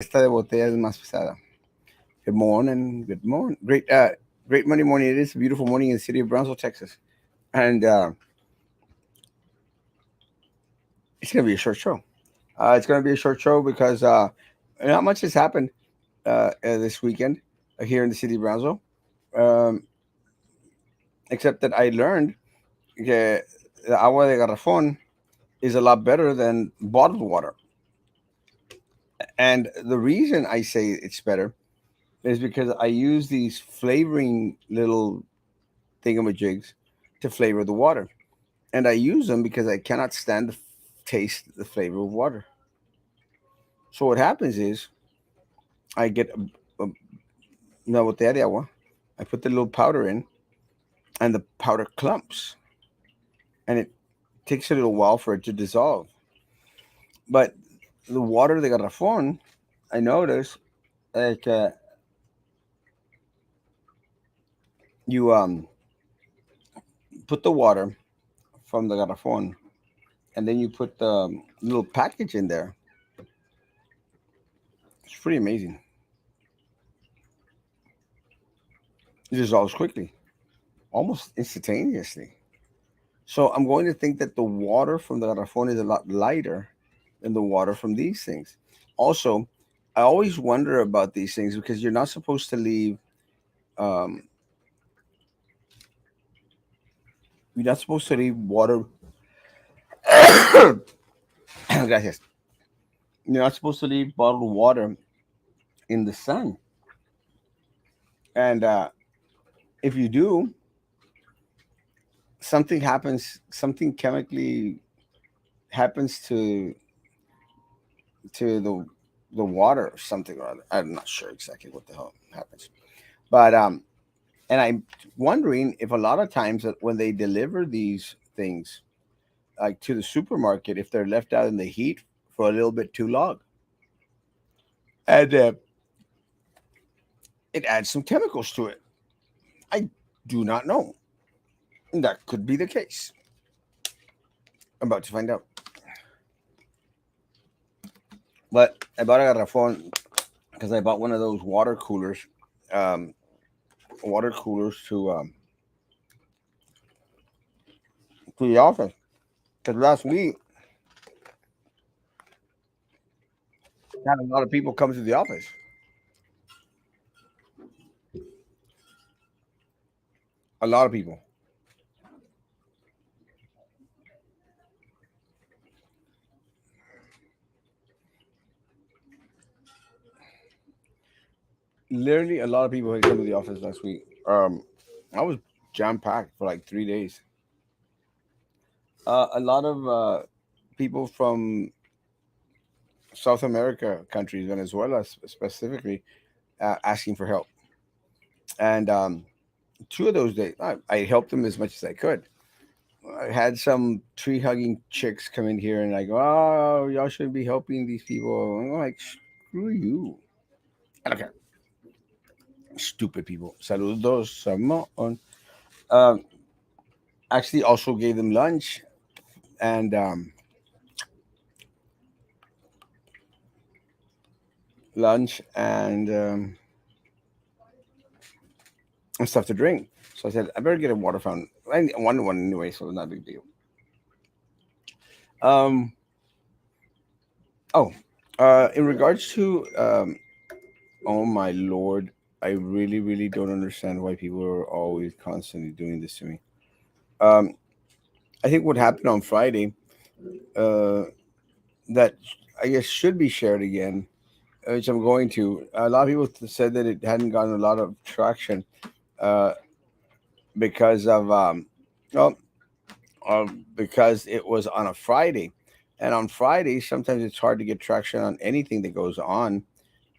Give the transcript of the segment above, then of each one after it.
Esta de botella es más pesada. Good morning. Good morning. Great Monday morning. It is a beautiful morning in the city of Brownsville, Texas. And it's going to be a short show. It's going to be a short show because not much has happened this weekend here in the city of Brownsville, um, except that I learned that the agua de garrafón is a lot better than bottled water. And the reason I say it's better is because I use these flavoring little thingamajigs to flavor the water. And I use them because I cannot stand to taste the flavor of water. So what happens is I get una botella de agua, I put the little powder in, and the powder clumps, and it takes a little while for it to dissolve. But the water de garrafón, I notice, like you put the water from the garrafón, and then you put the little package in there. It's pretty amazing. It dissolves quickly, almost instantaneously. So I'm going to think that the water from the garrafón is a lot lighter than the water from these things. Also, I always wonder about these things because you're not supposed to leave. Um, you're not supposed to leave water. Gracias. You're not supposed to leave bottled water in the sun. And if you do, something happens. Something chemically happens to the water or something or other. I'm not sure exactly what the hell happens. But and I'm wondering if a lot of times that when they deliver these things like to the supermarket, if they're left out in the heat for a little bit too long, and it adds some chemicals to it. I do not know. That could be the case. I'm about to find out. But I bought a garrafon because I bought one of those um, water coolers to the office. Because last week had a lot of people come to the office. A lot of people. Literally, a lot of people had come to the office last week. I was jam packed for like 3 days. A lot of people from South America countries, Venezuela specifically, asking for help. And 2 of those days, I helped them as much as I could. I had some tree hugging chicks come in here, and I go, "Oh, y'all shouldn't be helping these people." I'm like, "Screw you!" I don't care. Stupid people. Saludos, Samoan. Um, actually, also gave them and and stuff to drink. So I said, I better get a water fountain. I wanted one anyway, so it's not a big deal. Um, oh, in regards to, oh my lord, I really, really don't understand why people are always constantly doing this to me. Um, I think what happened on Friday, uh, that I guess should be shared again, which I'm going to. A lot of people said that it hadn't gotten a lot of traction uh, because of well, because it was on a Friday, and on Friday sometimes it's hard to get traction on anything that goes on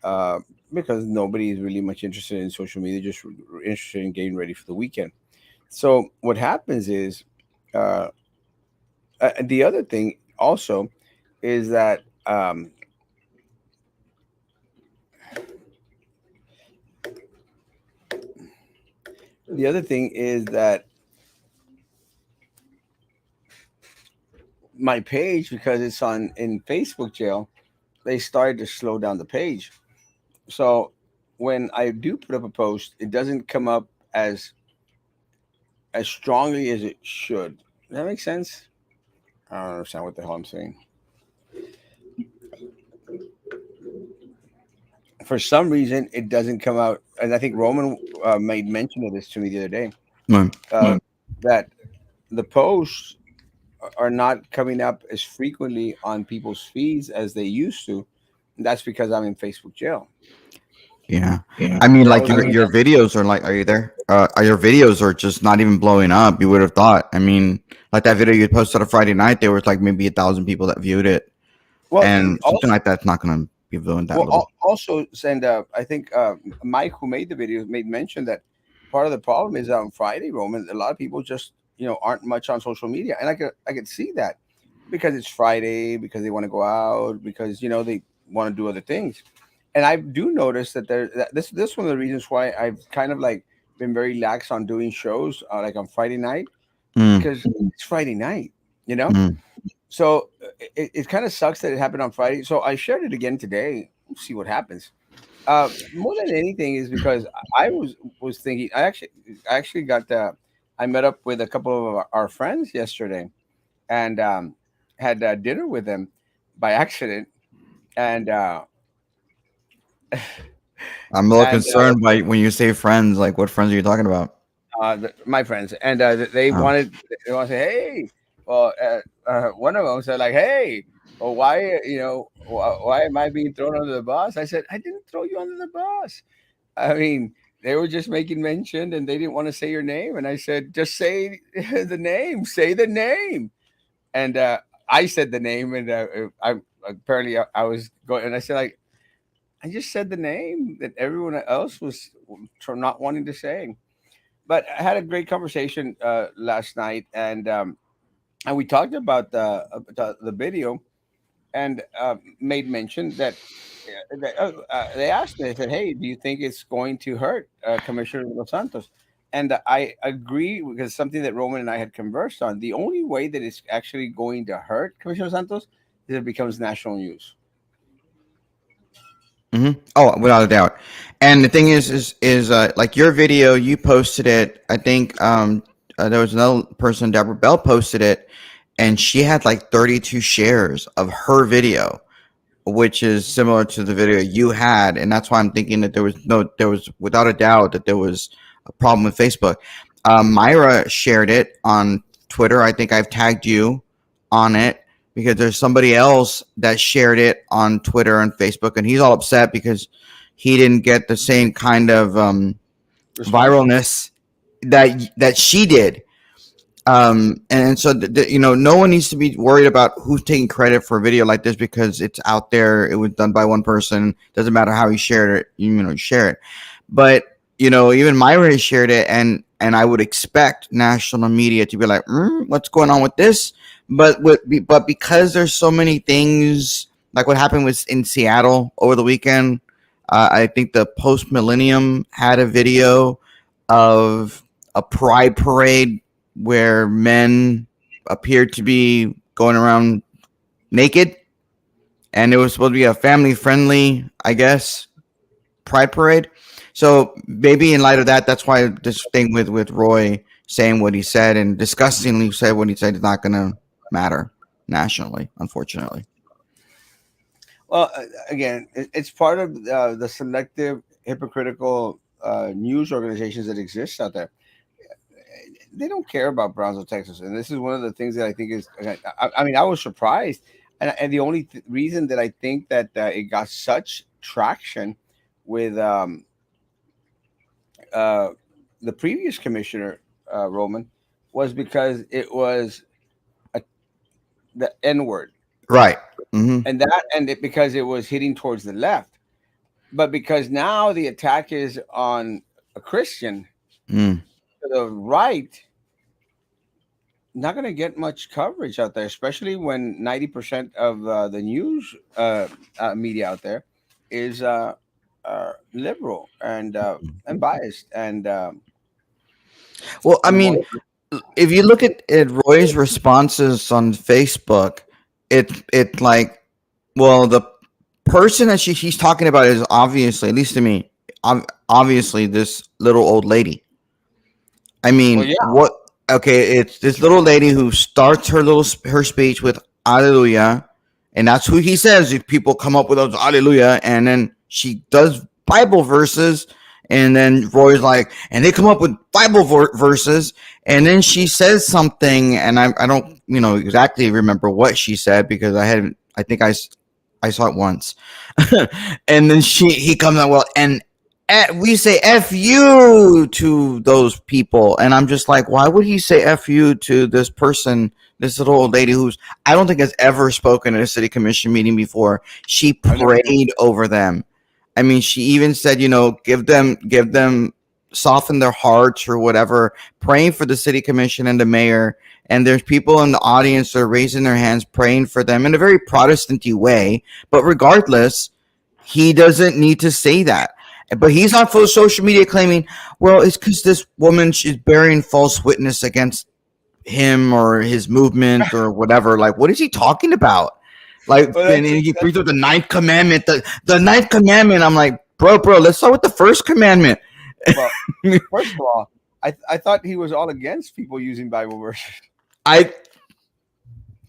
uh, because nobody is really much interested in social media, just interested in getting ready for the weekend. So what happens is uh, the other thing also is that the other thing is that my page, because it's on in Facebook jail, they started to slow down the page. So when I do put up a post, it doesn't come up as strongly as it should. Does that make sense? I don't understand what the hell I'm saying. For some reason, it doesn't come out, and I think Roman made mention of this to me the other day. Mm. That the posts are not coming up as frequently on people's feeds as they used to. That's because I'm in Facebook jail. Yeah. Yeah. I mean, That like was your videos are like, are you there? Are your videos are just not even blowing up? You would have thought. I mean, like that video you posted on Friday night, there was like maybe 1,000 people that viewed it, well. and something like that's not going to be viewing that little. Also, and I think Mike, who made the video, made mention that part of the problem is on Friday, Roman. A lot of people just aren't much on social media, and I could see that because it's Friday, because they want to go out, because they want to do other things. And I do notice that this is one of the reasons why I've kind of like been very lax on doing shows like on Friday night, Mm, because it's Friday night, you know. mm. So it kind of sucks that it happened on Friday. So I shared it again today. We'll see what happens. More than anything is because I was thinking. I actually got I met up with a couple of our friends yesterday and had dinner with them by accident. And I'm a little and concerned by when you say friends. Like, what friends are you talking about? my friends, and they Oh, want to say, hey, well, one of them said like, hey, well, why why am I being thrown under the bus? I said, I didn't throw you under the bus. I mean, they were just making mention, and they didn't want to say your name, and I said, just say the name, say the name, and I said the name, and I apparently I was going, and I said like, I just said the name that everyone else was not wanting to say. But I had a great conversation last night, and we talked about the video, and made mention that, they asked me. They said, "Hey, do you think it's going to hurt Commissioner Los Santos?" And I agree, because something that Roman and I had conversed on. The only way that it's actually going to hurt Commissioner Santos is if it becomes national news. oh, without a doubt. And the thing is like your video, you posted it. I think there was another person, Deborah Bell, posted it, and she had like 32 shares of her video, which is similar to the video you had, and that's why I'm thinking that there was without a doubt that there was a problem with Facebook. Myra shared it on Twitter. I think I've tagged you on it because there's somebody else that shared it on Twitter and Facebook, and he's all upset because he didn't get the same kind of Response. viralness that she did. And so no one needs to be worried about who's taking credit for a video like this because it's out there. It was done by one person. Doesn't matter how he shared it. You share it. But even Myra has shared it, and I would expect national media to be like, what's going on with this? But because there's so many things like what happened with in Seattle over the weekend. I think the Post Millennium had a video of a pride parade where men appeared to be going around naked, and it was supposed to be a family friendly, I guess, pride parade. So maybe in light of that, that's why this thing with Roy saying what he said and disgustingly said what he said is not going to matter nationally, unfortunately. Well, again, it's part of the selective, hypocritical news organizations that exist out there. They don't care about Brownsville, Texas, and this is one of the things that I think is. I mean, I was surprised, and the only reason that I think that it got such traction with uh, the previous commissioner, Roman, was because it was a, the N word, Right. Mm-hmm. because it was hitting towards the left, but because now the attack is on a Christian Mm. to the right, not going to get much coverage out there, especially when 90% of the news media out there is liberal and biased and Well, I more. mean, if you look at Roy's responses on Facebook, it's like, well, the person that he's talking about is obviously, at least to me, obviously this little old lady. I Well, mean, yeah, what? Okay, it's this little lady who starts her speech with "Hallelujah," and that's who he says. If people come up with those "Hallelujah," and then she does Bible verses, and then Roy's like, and they come up with Bible verses, and then she says something, and I don't exactly remember what she said because I think I saw it once, and then he comes out well and we say "f you" to those people, and I'm just like, why would he say "f you" to this person, this little old lady who's I don't think has ever spoken at a city commission meeting before? She I've never been. prayed over them. I mean, she even said, give them, soften their hearts or whatever, praying for the city commission and the mayor. And there's people in the audience that are raising their hands, praying for them in a very Protestant-y way. But regardless, he doesn't need to say that. But he's on full social media claiming, well, it's because this woman is bearing false witness against him or his movement or whatever. Like, what is he talking about? Like, Well, and he brings up the ninth commandment. The ninth commandment. I'm like, bro, let's start with the first commandment. well, first of all, I thought he was all against people using Bible verses. I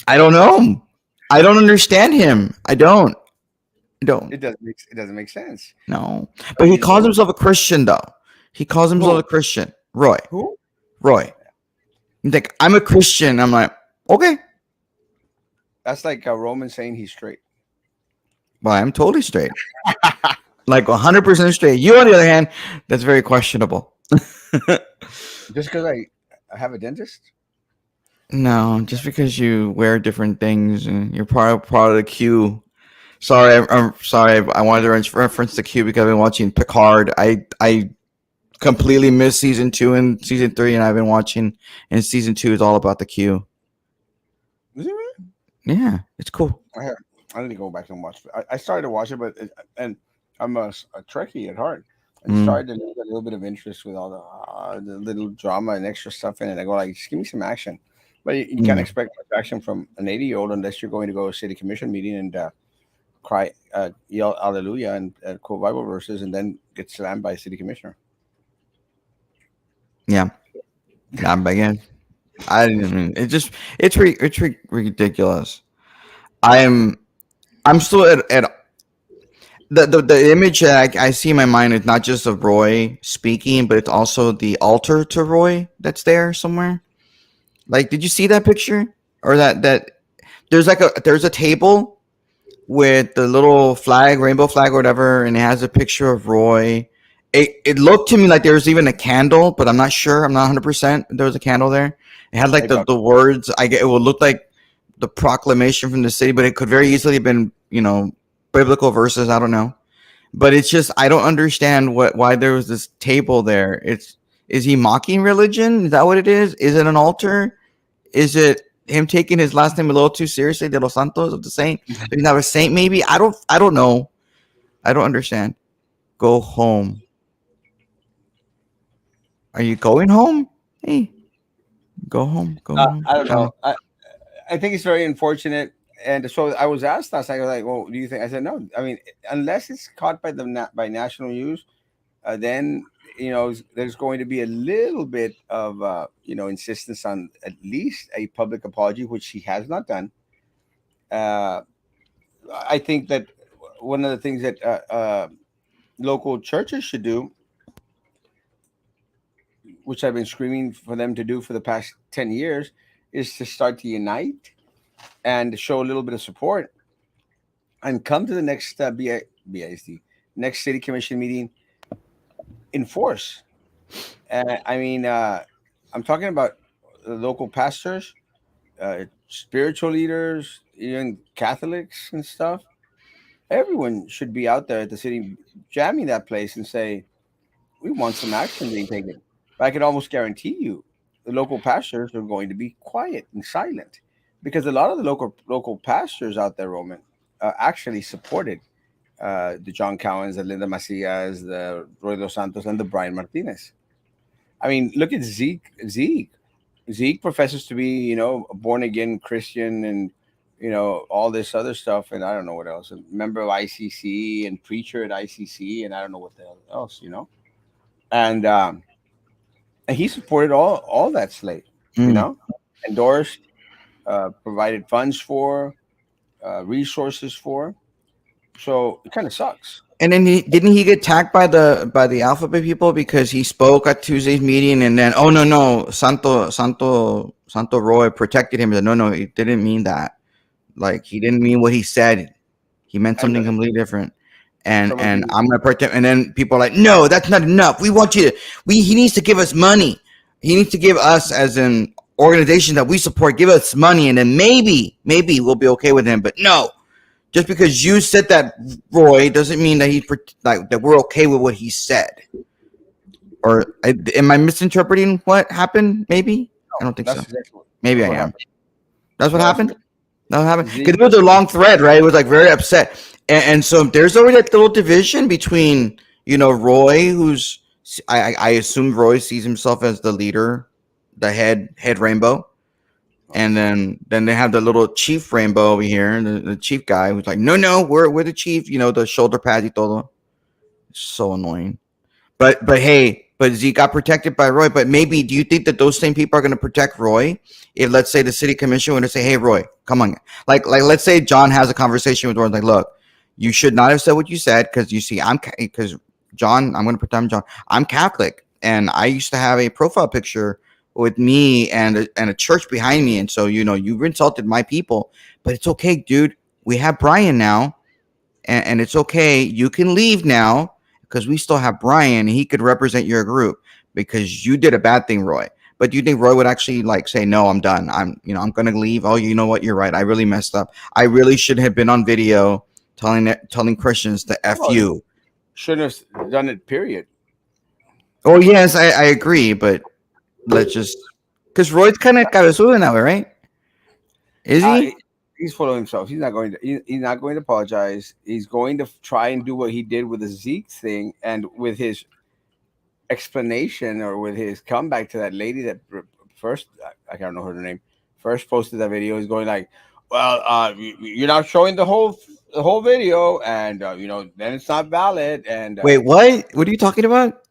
I don't know. I don't understand him. I don't. I don't. It doesn't make sense. No. I But he mean, calls himself a Christian, though. He calls himself who a Christian. Roy. who? Roy. He's like, I'm a Christian. I'm like, okay. That's like a Roman saying he's straight. Well, I'm totally straight. Like 100% straight. You, on the other hand, that's very questionable. Just because I have a dentist. No, just because you wear different things and you're part of the queue. Sorry, I'm sorry. I wanted to reference the queue because I've been watching Picard. I completely missed season 2 and season 3, and I've been watching. And season 2 is all about the queue. Is it really? Yeah, it's cool. I have. I need to go back and watch. I started to watch it, and I'm a Trekkie at heart, and Mm, started to lose a little bit of interest with all the little drama and extra stuff in it. I go like, just give me some action, but you can't yeah, expect much action from an 80-year-old unless you're going to go to a city commission meeting and cry, yell hallelujah and quote Bible verses, and then get slammed by a city commissioner. yeah. Not again. I didn't. It just ridiculous. I'm I'm still at the image that I see in my mind is not just of Roy speaking, but it's also the altar to Roy that's there somewhere. Like, did you see that picture or that there's a table with the little flag, rainbow flag or whatever, and it has a picture of Roy. It looked to me like there was even a candle, but I'm not sure. I'm not 100%. There was a candle there. It had like I doubt. the words. I get it would look like the proclamation from the city, but it could very easily have been biblical verses. I don't know, but it's just I don't understand why there was this table there. Is he mocking religion? Is that what it is? Is it an altar? Is it him taking his last name a little too seriously, De Los Santos of the saint? He's not a saint, maybe. I don't know. I don't understand. Go home. Are you going home? Hey, go home. Go home. I don't Tell know. me. I think it's very unfortunate. And so I was asked last night, I was like, well, do you think? I said, no. I mean, unless it's caught by by national news, then there's going to be a little bit of insistence on at least a public apology, which he has not done. Uh, I think that one of the things that local churches should do, which I've been screaming for them to do for the past 10 years, is to start to unite and show a little bit of support and come to the next BISD, next city commission meeting in force. I mean, I'm talking about the local pastors, spiritual leaders, even Catholics and stuff. Everyone should be out there at the city jamming that place and say, we want some action being taken. But I can almost guarantee you the local pastors are going to be quiet and silent because a lot of the local pastors out there, Roman, actually supported the John Cowans, the Linda Macias, the Roy Dos Santos, and the Brian Martinez. I mean, look at Zeke. Zeke professes to be, a born again Christian, and all this other stuff, and I don't know what else. A member of ICC and preacher at ICC, and I don't know what the hell else. And he supported all that slate, you Mm. know, endorsed, provided funds for, resources for. So it kind of sucks. And then he didn't he get tagged by the alphabet people because he spoke at Tuesday's meeting, and then oh no, Santo Roy protected him. He said, no, he didn't mean that. Like he didn't mean what he said. He meant And something completely different. some of And the I'm gonna protect. And then people are like, no, that's not enough. We want you to. He needs to give us money. He needs to give us as an organization that we support, give us money, and then maybe we'll be okay with him. But no, just because you said that, Roy, doesn't mean that like that we're okay with what he said. Or am I misinterpreting what happened? Maybe I don't think that's so. exactly what, Maybe that's I what am. happened. That's what No, that's happened. exactly That happened because Zeke. it was a long thread, right? It was like very upset, and so there's already that little division between Roy, who's I assume Roy sees himself as the leader, the head rainbow, and then they have the little chief rainbow over here, the chief guy who's like, no, we're the chief, the shoulder pads y todo. So annoying. But hey, but Zeke got protected by Roy. But maybe do you think that those same people are going to protect Roy if let's say the city commission were to say, "Hey, Roy, come on," like let's say John has a conversation with Roy, like, "Look, you should not have said what you said because you see, because John, I'm going to pretend John, I'm Catholic, and I used to have a profile picture with me and a church behind me, and so you've insulted my people, but it's okay, dude. We have Brian now, and it's okay. You can leave now because we still have Brian. He could represent your group because you did a bad thing, Roy. But do you think Roy would actually like say, "No, I'm done. I'm gonna leave." Oh, you know what? You're right. I really messed up. I really should have been on video telling Christians to f Well, he you. shouldn't have done it. Period. Oh yes, I agree. But let's just because Roy's kind of cabezudo in that way, right? Is Uh, he? he- he's full of himself. He's not going to apologize. He's going to try and do what he did with the Zeke thing and with his explanation or with his comeback to that lady that first, I can't know her name, first posted that video. He's going like, well, you're not showing the whole video, and then it's not valid. And Wait, what? What are you talking about?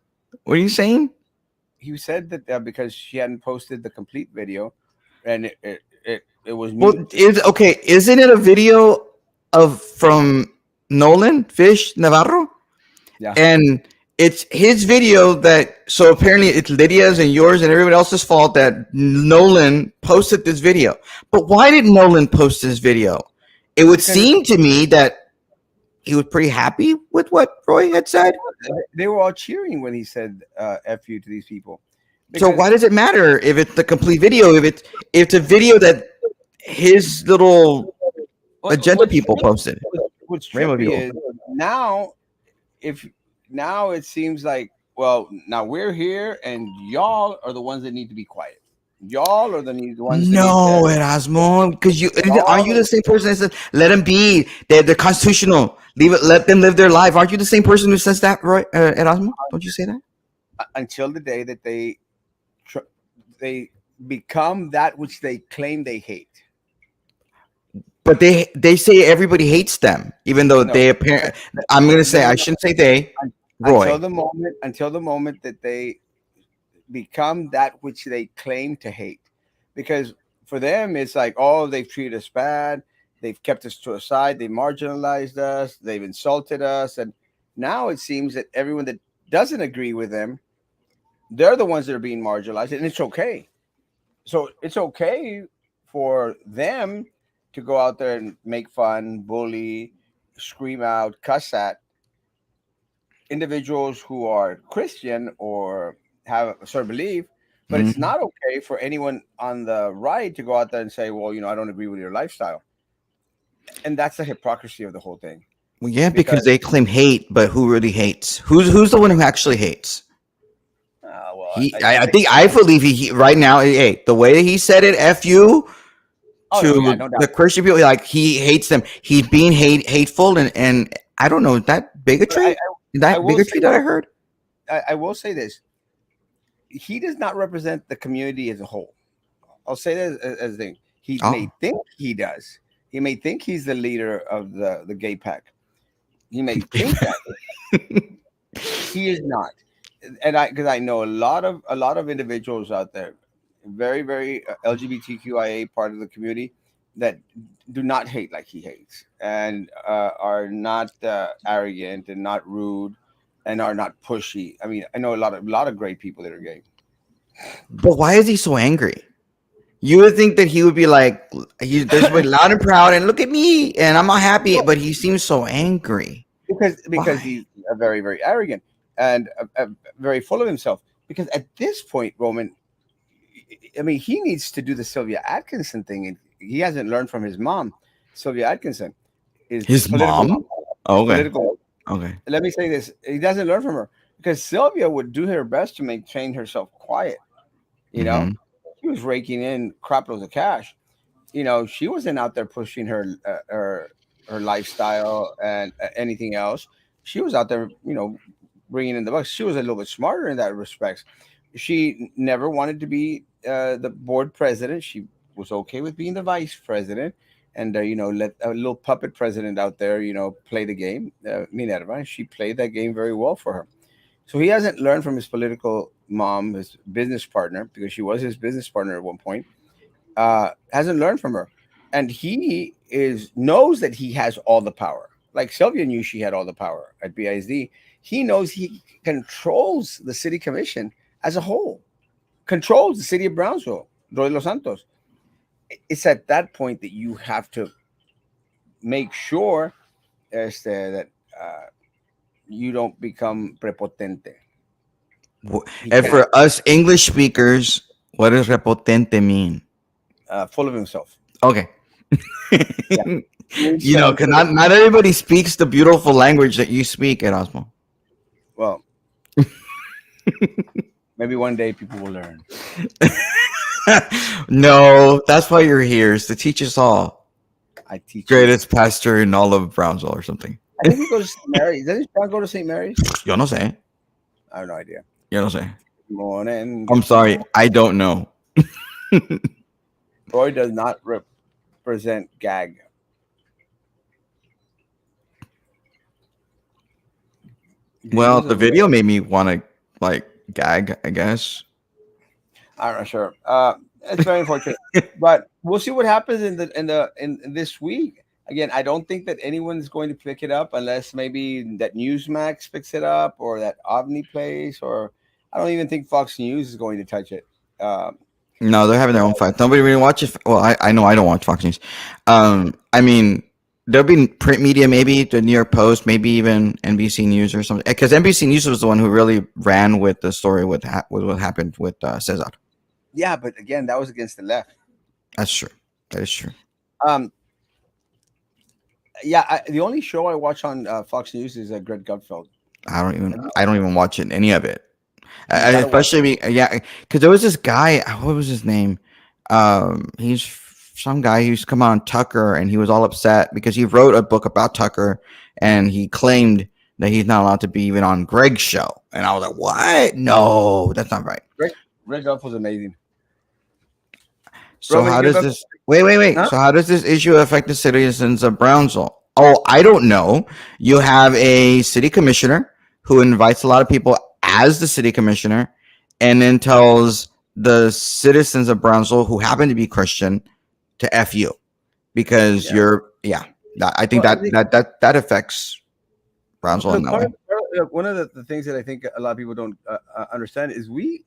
What are you saying? he said that because she hadn't posted the complete video, and it was Well, mute. is okay. Isn't it a video of from Nolan Fish Navarro? Yeah, And it's his video that. So apparently, it's Lydia's and yours and everyone else's fault that Nolan posted this video. But why did Nolan post this video? It would because seem to me that he was pretty happy with what Roy had said. they were all cheering when he said "f you" to these people, So because why does it matter if it's the complete video? If it's a video that his little agenda what's people posted, what's Rainbow trippy people. is now if now it seems like, well, now we're here and y'all are the ones that need to be quiet. Y'all are the ones that need to No, Erasmo, because aren't you y'all the same person that says let them be? They're constitutional. Leave it. Let them live their life. Aren't you the same person who says that, Roy Erasmo? Don't you say that? until the day that they become that which they claim they hate. But they say everybody hates them, even though No, they appear. I'm gonna say no, I no. shouldn't say they. Until Roy. the moment that they become that which they claim to hate, because for them it's like, oh, they've treated us bad, they've kept us to a side, they marginalized us, they've insulted us, and now it seems that everyone that doesn't agree with them, they're the ones that are being marginalized, and it's okay. So it's okay for them to go out there and make fun, bully, scream out, cuss at individuals who are Christian or have a certain belief, but it's Mhm. not okay for anyone on the right to go out there and say, well, I don't agree with your lifestyle. And that's the hypocrisy of the whole thing. Well, yeah, because Because, they claim hate, but who really hates? Who's the one who actually hates? well, I think I believe he right now. Hey, the way he said it, "F you," oh, yeah, to no the doubt. Christian people, like he hates them. He's being hateful, and I don't know that But I, bigotry. I That will say, bigotry that I heard. I will say this: he does not represent the community as a whole. I'll say that as a thing. He may Oh, think he does. He may think he's the leader of the gay pack. He may think that he is not. And I, because I know a lot of individuals out there, very LGBTQIA part of the community, that do not hate like he hates, and are not arrogant and not rude, and are not pushy. I mean, I know a lot of great people that are gay. But why is he so angry? You would think that he would be like, he's there's way loud and proud, and look at me, and I'm not happy, but he seems so angry. Because Why? he's very arrogant and very full of himself. Because at this point, Roman, I mean, he needs to do the Sylvia Atkinson thing, and he hasn't learned from his mom. Sylvia Atkinson is His political. mom? Okay. Political. Okay. Let me say this: he doesn't learn from her, because Sylvia would do her best to maintain herself quiet. You know, Mm-hmm. she was raking in crap loads of cash. She wasn't out there pushing her lifestyle and anything else. She was out there, bringing in the bucks. She was a little bit smarter in that respect. She never wanted to be the board president. She was okay with being the vice president, and let a little puppet president out there, play the game. Minerva, she played that game very well for her. So he hasn't learned from his political mom, his business partner, because she was his business partner at one point. Hasn't learned from her, and he is knows that he has all the power. Like Sylvia knew she had all the power at BISD. He knows he controls the city commission as a whole, controls the city of Brownsville, Roy Los Santos. It's at that point that you have to make sure that you don't become prepotente. He And can't, for us English speakers, what does repotente mean? full of himself. Okay. Yeah, means Because not everybody speaks the beautiful language that you speak, Erasmo. well, maybe one day people will learn. No, that's why you're here, is to teach us all. I teach you. Greatest pastor in all of Brownsville or something. I think he goes to St. Mary's. Doesn't Sean go to St. Mary's? Yo no sé. I have no idea. Yo no sé. Morning, I'm good sorry. morning. I don't know. Roy does not represent gag. Well, Jesus the is real. video made me want to like gag, I guess. I'm not sure. It's very unfortunate, but we'll see what happens in this week. Again, I don't think that anyone's going to pick it up unless maybe that Newsmax picks it up, or that Omni Place, or I don't even think Fox News is going to touch it. Um, No, they're having their own fight. Nobody really watches. Well, I know I don't watch Fox News. I mean, there'll be print media, maybe the New York Post, maybe even NBC News or something. Because NBC News was the one who really ran with the story with what happened with Cesar. yeah, but again, that was against the left. That's true. That is true. Um, yeah, the only show I watch on Fox News is Greg Gutfeld. I don't even watch it, any of it. You gotta watch. Yeah, because there was this guy. What was his name? He's some guy who's come on Tucker, and he was all upset because he wrote a book about Tucker, and he claimed that he's not allowed to be even on Greg's show. And I was like, "What? No, that's not right." Greg Gutfeld's amazing. So Roman, how give does up. this? Wait. Huh? So how does this issue affect the citizens of Brownsville? Oh, I don't know. You have a city commissioner who invites a lot of people as the city commissioner, and then tells the citizens of Brownsville who happen to be Christian to f you because Yeah. you're yeah. I think Well, I that think that affects Brownsville in look, that way. one of the things that I think a lot of people don't understand is we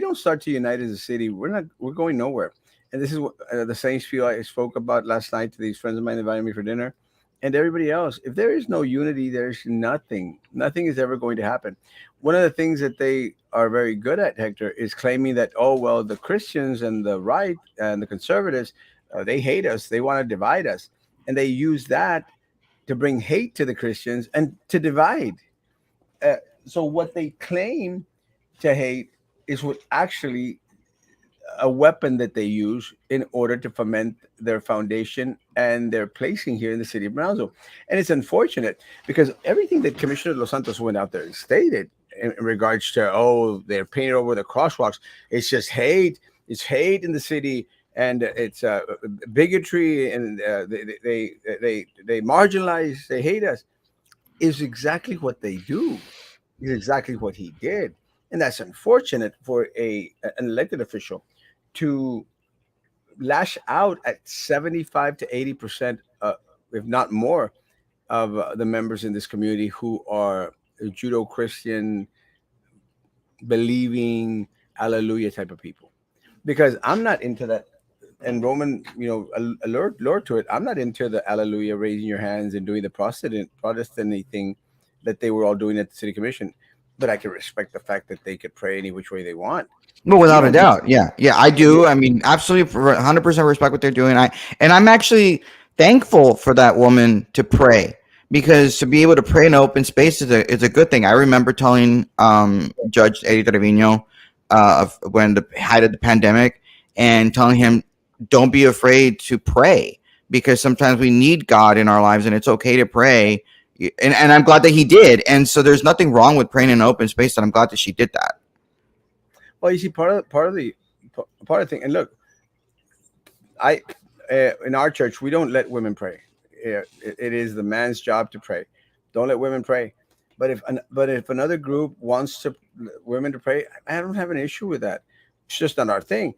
don't start to unite as a city. We're going nowhere. And this is what the same spiel I spoke about last night to these friends of mine that invited me for dinner, and everybody else. If there is no unity, there's nothing. Nothing is ever going to happen. One of the things that they are very good at, Hector, is claiming that, oh well, the Christians and the right and the conservatives, they hate us. They want to divide us, and they use that to bring hate to the Christians and to divide. Uh, so what they claim to hate is what actually a weapon that they use in order to foment their foundation and their placing here in the city of Brownsville. And it's unfortunate because everything that Commissioner Los Santos went out there and stated in regards to, oh, they're painted over the crosswalks, it's just hate. It's hate in the city. and it's bigotry, and they marginalize, they hate us, is exactly what they do. Is exactly what he did, and that's unfortunate for an elected official to lash out at 75 to 80%, if not more, of the members in this community who are judo Christian believing hallelujah type of people. Because I'm not into that. And Roman, alert to it. I'm not into the hallelujah, raising your hands and doing the Protestant thing that they were all doing at the city commission. But I can respect the fact that they could pray any which way they want. Well, without a Even doubt, yeah, yeah, I do. yeah, I mean, absolutely, 100% respect what they're doing. I'm actually thankful for that woman to pray, because to be able to pray in an open space is a good thing. I remember telling Judge Eddie Trevino of when the height of the pandemic, and telling him, don't be afraid to pray, because sometimes we need God in our lives, and it's okay to pray. And I'm glad that he did. And so there's nothing wrong with praying in an open space, and I'm glad that she did that. well, you see, part of the thing. And look, I in our church we don't let women pray. It is the man's job to pray. Don't let women pray. But if another group wants to women to pray, I don't have an issue with that. It's just not our thing.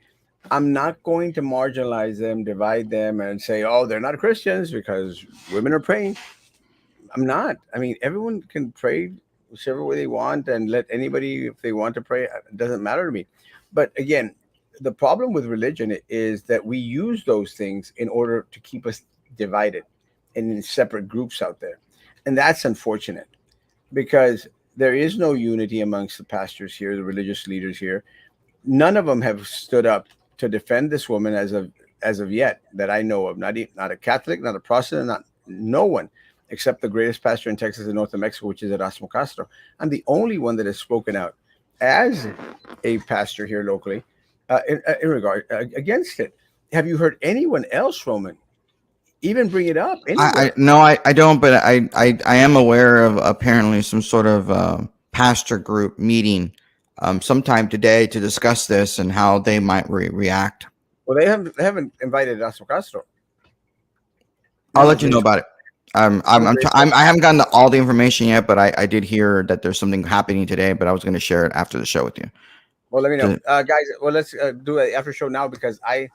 I'm not going to marginalize them, divide them, and say, "Oh, they're not Christians because women are praying." I'm not. I mean, everyone can pray whichever way they want, and let anybody, if they want to pray, it doesn't matter to me. But again, the problem with religion is that we use those things in order to keep us divided and in separate groups out there. And that's unfortunate, because there is no unity amongst the pastors here, the religious leaders here. None of them have stood up to defend this woman as of yet that I know of. Not a Catholic, not a Protestant, not no one, except the greatest pastor in Texas and north of Mexico, which is Erasmo Castro. I'm the only one that has spoken out as a pastor here locally, in regard against it. Have you heard anyone else, Roman, even bring it up I anywhere? no, I don't, but I am aware of apparently some sort of pastor group meeting sometime today to discuss this and how they might react. Well, they haven't invited Erasmo Castro. I'll Remember, let you know this about it. the great. I haven't gotten all the information yet, but I did hear that there's something happening today. But I was going to share it after the show with you. Well, let me know, To, guys. Well, let's do an after show now because I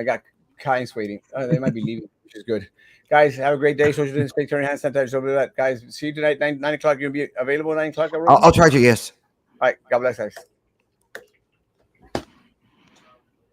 got clients waiting. They might be leaving, which is good. Guys, have a great day. Social distance, turn your hand sanitizer, so do that. Guys, see you tonight, 9 o'clock. You'll be available 9 o'clock, Roman? I'll try to, yes. All right. God bless, guys.